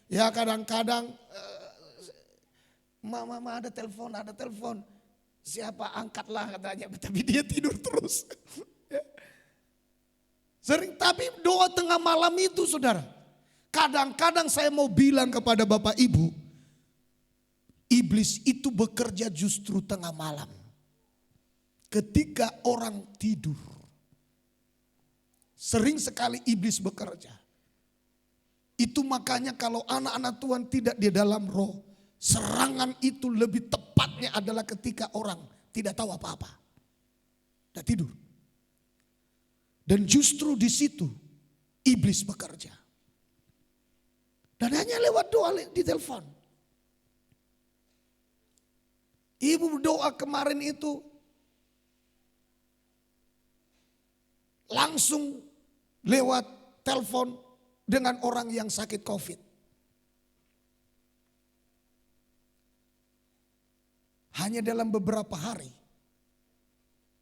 Ya kadang-kadang, mama ada telepon. Siapa angkatlah katanya, tapi dia tidur terus. Sering, tapi doa tengah malam itu saudara. Kadang-kadang saya mau bilang kepada Bapak Ibu, iblis itu bekerja justru tengah malam. Ketika orang tidur. Sering sekali iblis bekerja. Itu makanya kalau anak-anak Tuhan tidak di dalam roh, serangan itu lebih tepatnya adalah ketika orang tidak tahu apa-apa. Sudah tidur. Dan justru di situ iblis bekerja. Dan hanya lewat doa di telepon. Ibu berdoa kemarin itu langsung lewat telepon dengan orang yang sakit COVID. Hanya dalam beberapa hari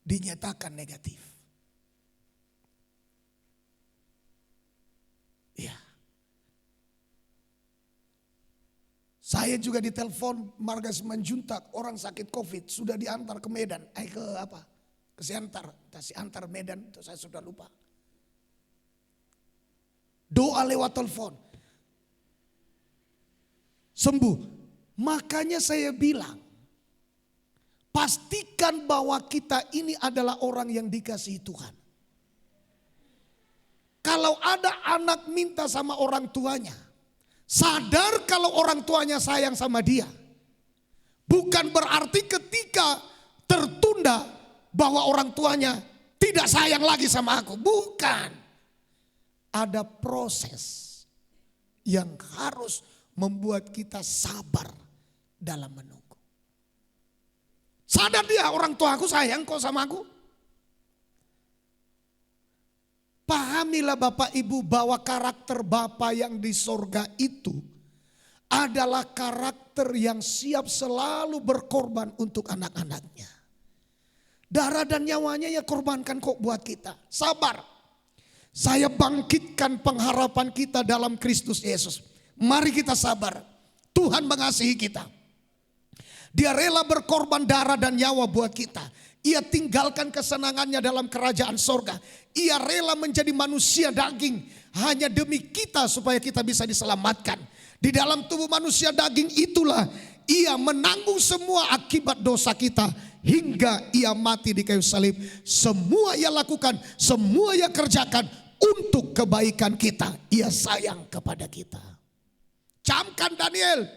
dinyatakan negatif. Ya. Saya juga ditelepon Marga Simanjuntak, orang sakit COVID sudah diantar ke Medan, ke Siantar Medan, itu saya sudah lupa. Doa lewat telepon. Sembuh. Makanya saya bilang, pastikan bahwa kita ini adalah orang yang dikasihi Tuhan. Kalau ada anak minta sama orang tuanya, sadar kalau orang tuanya sayang sama dia. Bukan berarti ketika tertunda bahwa orang tuanya tidak sayang lagi sama aku. Bukan. Ada proses yang harus membuat kita sabar dalam menunggu. Sadar dia, orang tua aku sayang kok sama aku. Pahamilah Bapak Ibu bahwa karakter Bapa yang di sorga itu adalah karakter yang siap selalu berkorban untuk anak-anaknya. Darah dan nyawanya ya korbankan kok buat kita. Sabar. Saya bangkitkan pengharapan kita dalam Kristus Yesus. Mari kita sabar. Tuhan mengasihi kita. Dia rela berkorban darah dan nyawa buat kita. Ia tinggalkan kesenangannya dalam kerajaan sorga. Ia rela menjadi manusia daging hanya demi kita supaya kita bisa diselamatkan. Di dalam tubuh manusia daging itulah ia menanggung semua akibat dosa kita hingga ia mati di kayu salib. Semua ia lakukan, semua ia kerjakan untuk kebaikan kita. Ia sayang kepada kita. Camkan Daniel.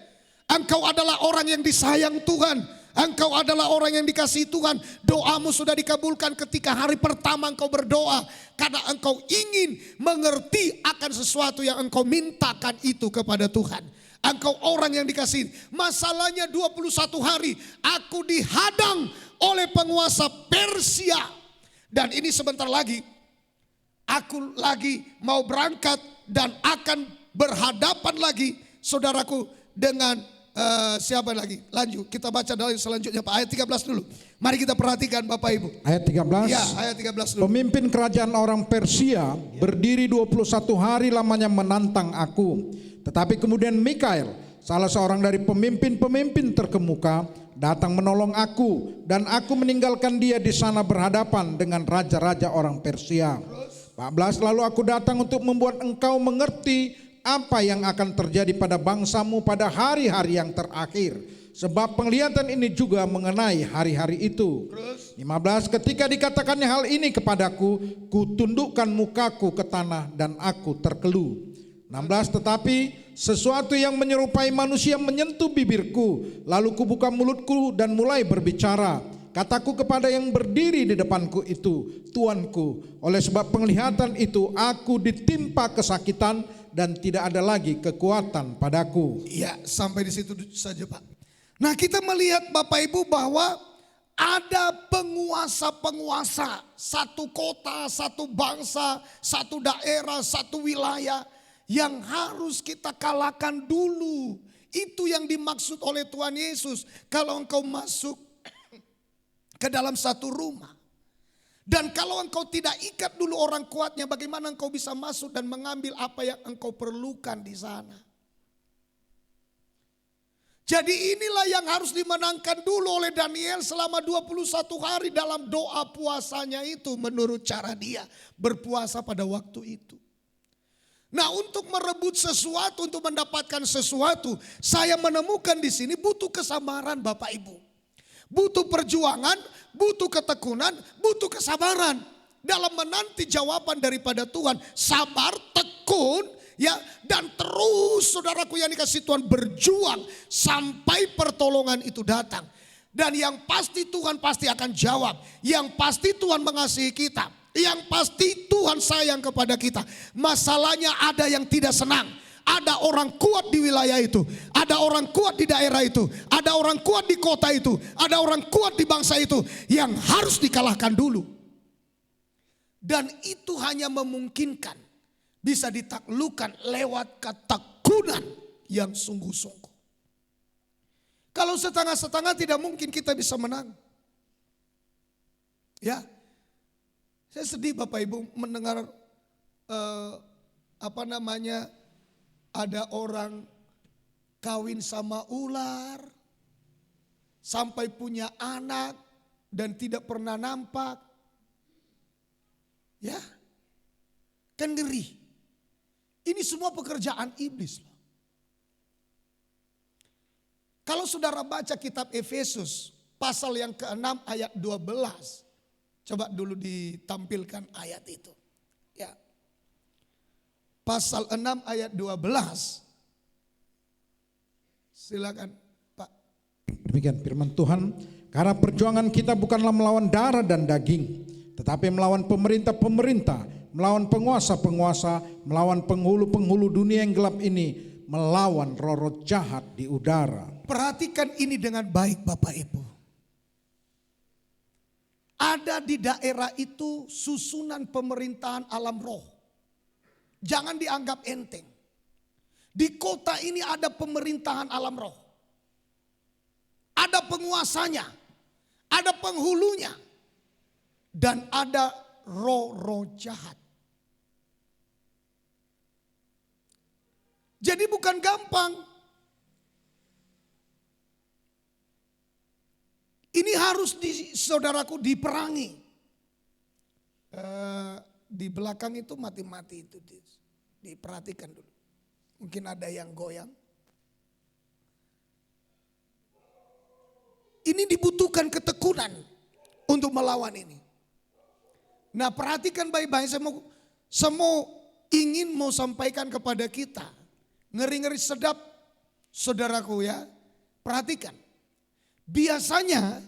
Engkau adalah orang yang disayang Tuhan. Engkau adalah orang yang dikasihi Tuhan. Doamu sudah dikabulkan ketika hari pertama engkau berdoa. Karena engkau ingin mengerti akan sesuatu yang engkau mintakan itu kepada Tuhan. Engkau orang yang dikasihi. Masalahnya 21 hari aku dihadang oleh penguasa Persia. Dan ini sebentar lagi aku lagi mau berangkat dan akan berhadapan lagi saudaraku dengan siapa lagi? Lanjut, kita baca dari selanjutnya Pak, ayat 13 dulu. Mari kita perhatikan Bapak Ibu. Ayat 13. Ya, ayat 13 dulu. Pemimpin kerajaan orang Persia berdiri 21 hari lamanya menantang aku. Tetapi kemudian Mikael, salah seorang dari pemimpin-pemimpin terkemuka, datang menolong aku. Dan aku meninggalkan dia di sana berhadapan dengan raja-raja orang Persia. 14. Lalu aku datang untuk membuat engkau mengerti apa yang akan terjadi pada bangsamu pada hari-hari yang terakhir. Sebab penglihatan ini juga mengenai hari-hari itu. 15. Ketika dikatakannya hal ini kepadaku, kutundukkan mukaku ke tanah dan aku terkeluh. 16. Tetapi sesuatu yang menyerupai manusia menyentuh bibirku. Lalu kubuka mulutku dan mulai berbicara. Kataku kepada yang berdiri di depanku itu, Tuanku, oleh sebab penglihatan itu aku ditimpa kesakitan dan tidak ada lagi kekuatan padaku. Ya, sampai di situ saja Pak. Nah, kita melihat Bapak Ibu bahwa ada penguasa-penguasa, satu kota, satu bangsa, satu daerah, satu wilayah yang harus kita kalahkan dulu. Itu yang dimaksud oleh Tuhan Yesus. Kalau engkau masuk ke dalam satu rumah, dan kalau engkau tidak ikat dulu orang kuatnya, bagaimana engkau bisa masuk dan mengambil apa yang engkau perlukan di sana? Jadi inilah yang harus dimenangkan dulu oleh Daniel selama 21 hari dalam doa puasanya itu menurut cara dia berpuasa pada waktu itu. Nah, untuk merebut sesuatu, untuk mendapatkan sesuatu, saya menemukan di sini butuh kesabaran Bapak Ibu. Butuh perjuangan, butuh ketekunan, butuh kesabaran dalam menanti jawaban daripada Tuhan. Sabar, tekun, ya, dan terus saudaraku yang dikasih Tuhan berjuang sampai pertolongan itu datang. Dan yang pasti Tuhan pasti akan jawab. Yang pasti Tuhan mengasihi kita. Yang pasti Tuhan sayang kepada kita. Masalahnya ada yang tidak senang. Ada orang kuat di wilayah itu, ada orang kuat di daerah itu, ada orang kuat di kota itu, ada orang kuat di bangsa itu yang harus dikalahkan dulu. Dan itu hanya memungkinkan bisa ditaklukkan lewat ketekunan yang sungguh-sungguh. Kalau setengah-setengah tidak mungkin kita bisa menang. Ya, saya sedih Bapak Ibu mendengar ada orang kawin sama ular, sampai punya anak dan tidak pernah nampak. Ya, kan ngeri. Ini semua pekerjaan iblis. Kalau saudara baca kitab Efesus pasal yang ke-6 ayat 12. Coba dulu ditampilkan ayat itu. Ya. Pasal 6 ayat 12. Silakan Pak. Demikian firman Tuhan, karena perjuangan kita bukanlah melawan darah dan daging, tetapi melawan pemerintah-pemerintah, melawan penguasa-penguasa, melawan penghulu-penghulu dunia yang gelap ini, melawan roh-roh jahat di udara. Perhatikan ini dengan baik Bapak Ibu. Ada di daerah itu susunan pemerintahan alam roh. Jangan dianggap enteng. Di kota ini ada pemerintahan alam roh. Ada penguasanya, ada penghulunya, dan ada roh-roh jahat. Jadi bukan gampang. Ini harus saudaraku diperangi. Di belakang itu mati-mati itu diperhatikan dulu. Mungkin ada yang goyang. Ini dibutuhkan ketekunan untuk melawan ini. Nah, perhatikan baik-baik, saya mau sampaikan kepada kita. Ngeri-ngeri sedap saudaraku ya. Perhatikan. Biasanya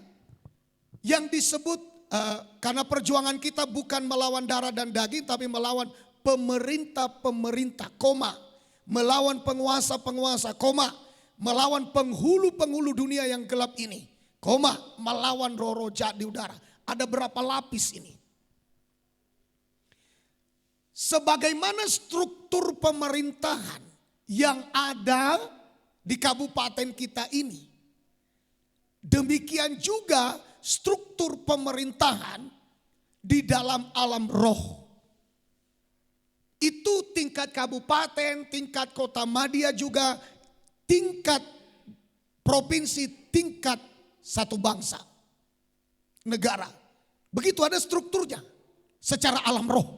yang disebut karena perjuangan kita bukan melawan darah dan daging, tapi melawan pemerintah-pemerintah, melawan penguasa-penguasa, melawan penghulu-penghulu dunia yang gelap ini, melawan roh-roh jahat di udara. Ada berapa lapis ini? Sebagaimana struktur pemerintahan yang ada di kabupaten kita ini, demikian juga struktur pemerintahan di dalam alam roh. Itu tingkat kabupaten, tingkat kota madya juga, tingkat provinsi, tingkat satu bangsa, negara. Begitu ada strukturnya secara alam roh.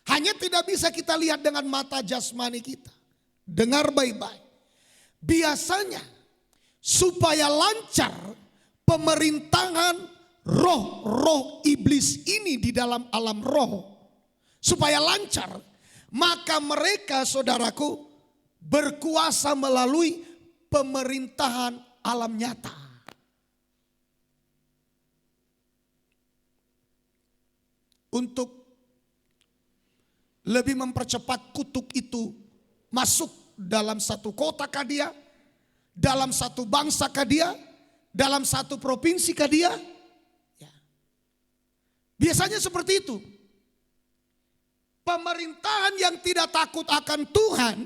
Hanya tidak bisa kita lihat dengan mata jasmani kita. Dengar baik-baik. Biasanya supaya lancar pemerintahan roh-roh iblis ini di dalam alam roh, supaya lancar, maka mereka saudaraku berkuasa melalui pemerintahan alam nyata. Untuk lebih mempercepat kutuk itu masuk dalam satu kota kah dia, dalam satu bangsa kah dia, dalam satu provinsi kah dia? Ya. Biasanya seperti itu. Pemerintahan yang tidak takut akan Tuhan,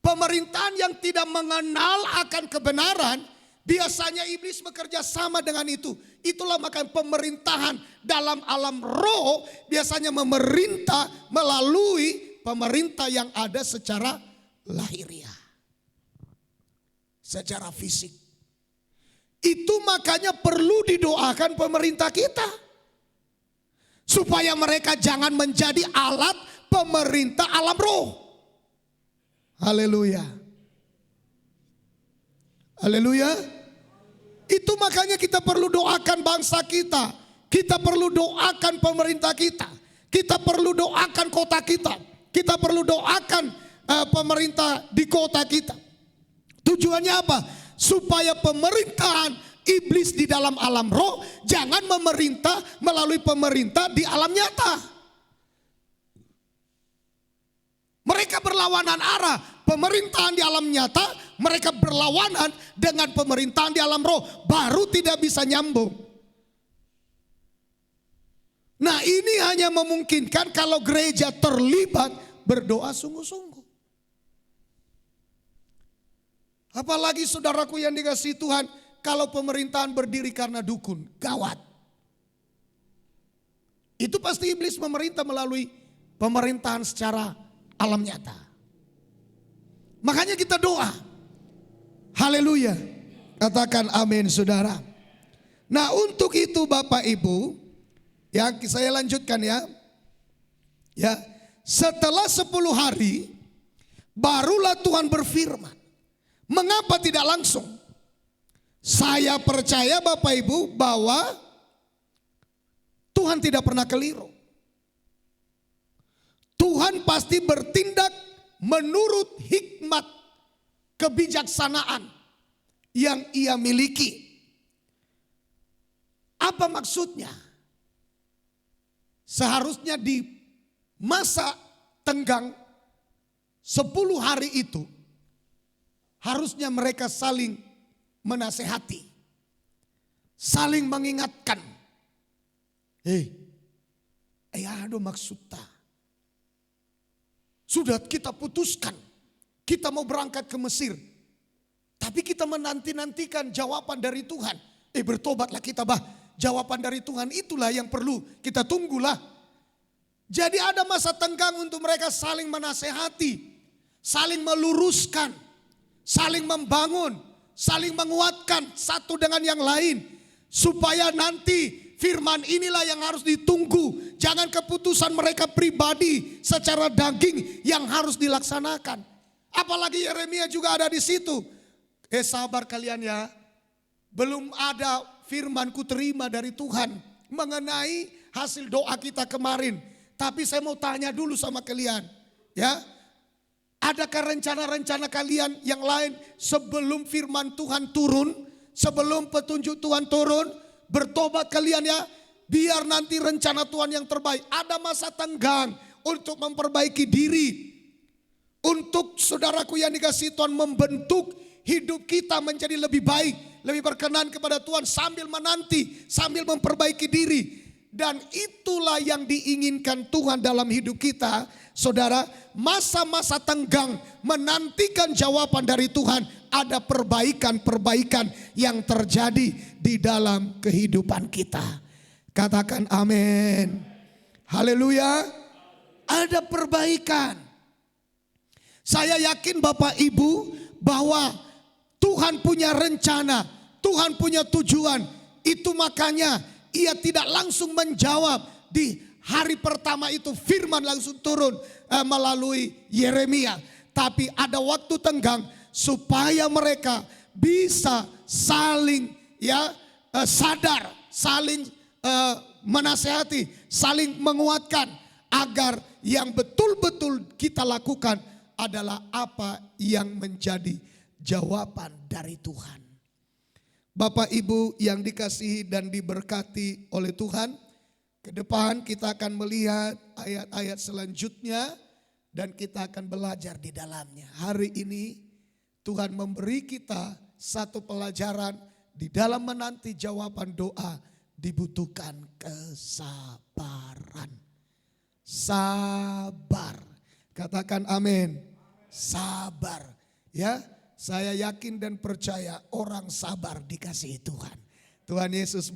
pemerintahan yang tidak mengenal akan kebenaran, biasanya iblis bekerja sama dengan itu. Itulah maka pemerintahan dalam alam roh biasanya memerintah melalui pemerintah yang ada secara lahiriah, secara fisik. Itu makanya perlu didoakan pemerintah kita, supaya mereka jangan menjadi alat pemerintah alam roh. Haleluya. Haleluya. Itu makanya kita perlu doakan bangsa kita. Kita perlu doakan pemerintah kita. Kita perlu doakan kota kita. Kita perlu doakan pemerintah di kota kita. Tujuannya apa? Supaya pemerintahan iblis di dalam alam roh jangan memerintah melalui pemerintah di alam nyata. Mereka berlawanan arah. Pemerintahan di alam nyata, mereka berlawanan dengan pemerintahan di alam roh. Baru tidak bisa nyambung. Nah, ini hanya memungkinkan kalau gereja terlibat berdoa sungguh-sungguh. Apalagi saudaraku yang dikasihi Tuhan, kalau pemerintahan berdiri karena dukun, gawat. Itu pasti iblis memerintah melalui pemerintahan secara alam nyata. Makanya kita doa. Haleluya. Katakan amin saudara. Nah, untuk itu Bapak Ibu, ya saya lanjutkan ya. Ya, setelah 10 hari barulah Tuhan berfirman. Mengapa tidak langsung? Saya percaya Bapak Ibu bahwa Tuhan tidak pernah keliru. Tuhan pasti bertindak menurut hikmat kebijaksanaan yang Ia miliki. Apa maksudnya? Seharusnya di masa tenggang 10 hari itu harusnya mereka saling menasehati, saling mengingatkan. Aduh maksudnya. Sudah kita putuskan, kita mau berangkat ke Mesir. Tapi kita menanti-nantikan jawaban dari Tuhan. Bertobatlah kita bah, jawaban dari Tuhan itulah yang perlu kita tunggulah. Jadi ada masa tenggang untuk mereka saling menasehati, saling meluruskan, saling membangun, saling menguatkan satu dengan yang lain. Supaya nanti firman inilah yang harus ditunggu. Jangan keputusan mereka pribadi secara daging yang harus dilaksanakan. Apalagi Yeremia juga ada di situ. Sabar kalian ya. Belum ada firman ku terima dari Tuhan mengenai hasil doa kita kemarin. Tapi saya mau tanya dulu sama kalian. Ya, adakah rencana-rencana kalian yang lain sebelum firman Tuhan turun? Sebelum petunjuk Tuhan turun? Bertobat kalian ya, biar nanti rencana Tuhan yang terbaik. Ada masa tenggang untuk memperbaiki diri. Untuk saudaraku yang dikasihi Tuhan membentuk hidup kita menjadi lebih baik, lebih berkenan kepada Tuhan sambil menanti, sambil memperbaiki diri. Dan itulah yang diinginkan Tuhan dalam hidup kita. Saudara, masa-masa tenggang menantikan jawaban dari Tuhan, ada perbaikan-perbaikan yang terjadi di dalam kehidupan kita. Katakan amin. Haleluya. Ada perbaikan. Saya yakin Bapak Ibu bahwa Tuhan punya rencana, Tuhan punya tujuan. Itu makanya Ia tidak langsung menjawab di hari pertama itu firman langsung turun melalui Yeremia. Tapi ada waktu tenggang supaya mereka bisa saling sadar, saling menasehati, saling menguatkan agar yang betul-betul kita lakukan adalah apa yang menjadi jawaban dari Tuhan. Bapak Ibu yang dikasihi dan diberkati oleh Tuhan, ke depan kita akan melihat ayat-ayat selanjutnya dan kita akan belajar di dalamnya. Hari ini Tuhan memberi kita satu pelajaran di dalam menanti jawaban doa dibutuhkan kesabaran. Sabar. Katakan amin. Sabar. Ya, saya yakin dan percaya orang sabar dikasihi Tuhan. Tuhan Yesus